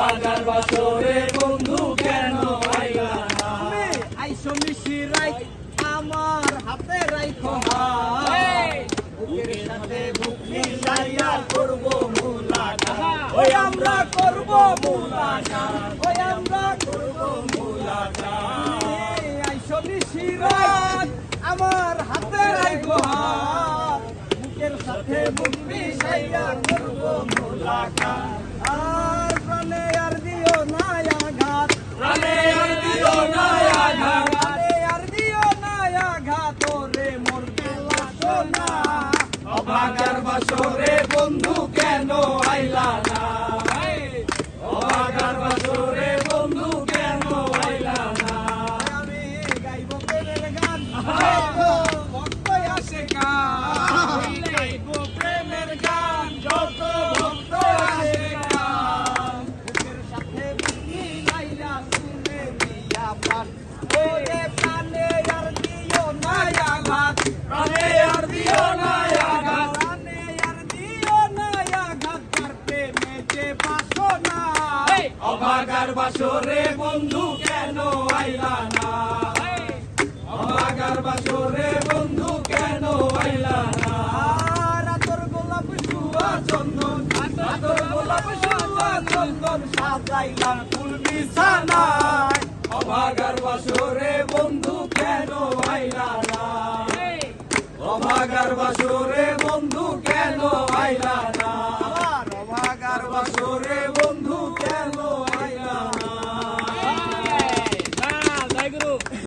অভাগার বাসরে বন্ধু কেন আইলা না? আইসো মিশিরাই আমার হাতে রাইখো হাত, বুকের সাথে বুক মিলাইয়া করব মুলাকাত। ওই আমরা করব মুলাকাত, ওই আমরা করব মুলাকাত। আইসো মিশিরাই আমার হাতে রাইখো হাত, বুকের সাথে বুক মিলাইয়া করব মুলাকাত। আর প্রাণে আর দিও না আঘাত, প্রাণে আর দিও না আঘাত, প্রাণে আর দিও না আঘাত, ওরে মোর বেলা সোনা। অভাগার বাসরে বন্ধু কেন আইলা না? অভাগার বাসরে বন্ধু কেন আইলা না? আমি গাইব প্রেমের গান, গাইবো ভক্ত আসে গান, গাইবো প্রেমের গান, যত ভক্ত আসে গান। বুকের সাথে বুক মিলাইয়া শুনে দিয়া প্রাণ, ওরে প্রাণে আর দিও না আঘাত, প্রাণে আর দিও না আঘাত, প্রাণে আর দিও না আঘাত, তার প্রেমে যে বাসনা। অভাগার বাসরে বন্ধু কেন আইলা না? অভাগার বাসরে বন্ধু কেন আইলা না? আর আতর গোলাপ সুয়া চন্দন, আতর গোলাপ সুয়া চন্দন, সাজাইলাম ফুল বিছানায়। অভাগার বাসরে বন্ধু